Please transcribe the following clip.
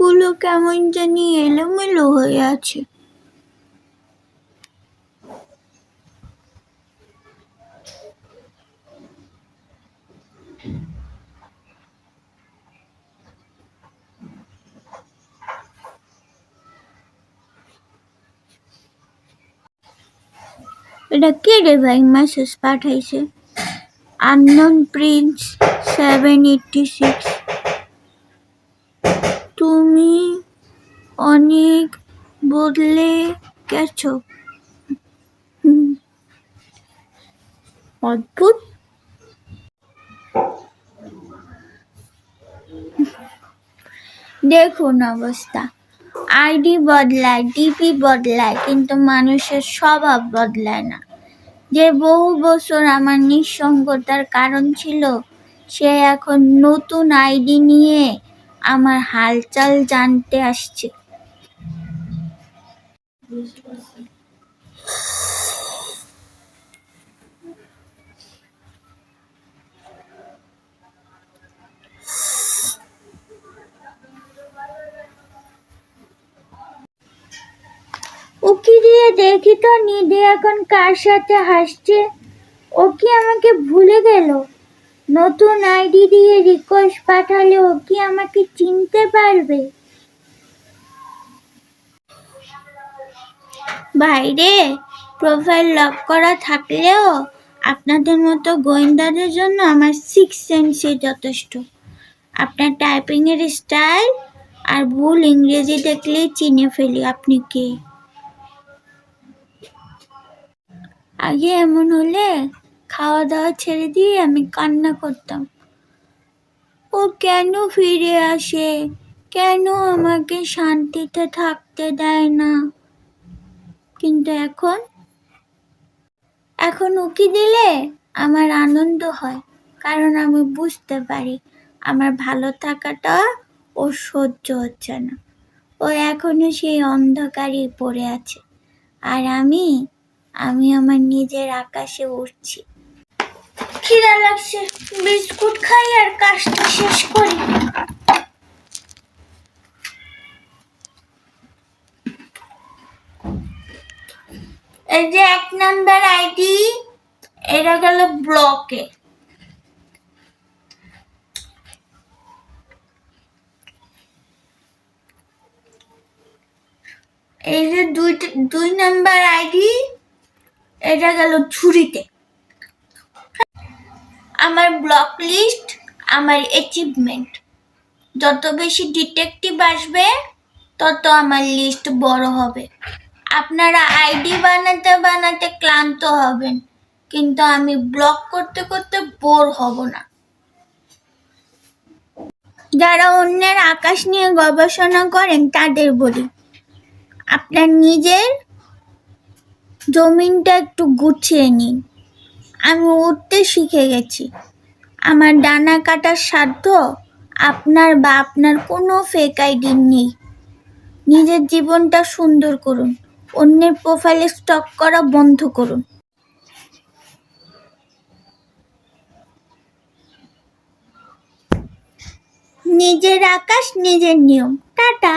রঙগুলো কেমন জানি এলোমেলো হয়ে আছে। এটা কে রে ভাই মেসেজ পাঠাইছে? আননোন প্রিন্স 786, তুমি অনেক বদলে গেছো। অদ্ভুত। দেখুন অবস্থা, আইডি বদলায়, ডিপি বদলায়, কিন্তু মানুষের স্বভাব বদলায় না। যে বহু বছর আমার নিঃসঙ্গতার কারণ ছিল, সে এখন নতুন আইডি নিয়ে আমার হালচাল জানতে আসছে। ওকে দিয়ে দেখি তো নিধি এখন কার সাথে হাসছে। ও কি আমাকে ভুলে গেল? নতুন আইডি দিয়ে রিকোয়েস্ট পাঠালে ও কি আমাকে চিনতে পারবে? বাইরে প্রোফাইল লক করা থাকলেও আপনাদের মতো গোয়েন্দাদের জন্য আমার 6 সেন্সই যথেষ্ট। আপনার টাইপিংয়ের স্টাইল আর ভুল ইংরেজি দেখলেই চিনে ফেলি আপনি কে। আগে এমন হলে খাওয়া দাওয়া ছেড়ে দিয়ে আমি কান্না করতাম। ও কেন ফিরে আসে, কেন আমাকে শান্তিতে থাকতে দেয় না? কিন্তু এখন উকি দিলে আমার আনন্দ হয়, কারণ আমি বুঝতে পারি আমার ভালো থাকাটা ও সহ্য হচ্ছে না। ও এখনো সেই অন্ধকারেই পড়ে আছে, আর আমি আমার নিজের আকাশে উড়ছি। খিদা লাগছে, বিস্কুট খাই আর কাজটা শেষ করি। এই যে 1 নাম্বার আইডি, এটা গেল ব্লকে। এই যে 2 নাম্বার আইডি, এটা গেল ঝুড়িতে। আমার ব্লক লিস্ট আমার অ্যাচিভমেন্ট। যত বেশি ডিটেকটিভ আসবে তত আমার লিস্ট বড় হবে। আপনারা আইডি বানাতে বানাতে ক্লান্ত হবেন, কিন্তু আমি ব্লক করতে করতে বোর হব না। যারা অন্যের আকাশ নিয়ে গবেষণা করেন তাদের বলি, আপনার নিজের জমিনটা একটু গুছিয়ে নিন। আমি উড়তে শিখে গেছি। আমার ডানা কাটার সাধ্য আপনার কোনো ফেক আইডি নেই। নিজের জীবনটা সুন্দর করুন, অন্যের প্রোফাইলে স্টক করা বন্ধ করুন। নিজের আকাশ নিজের নিয়ম। টাটা।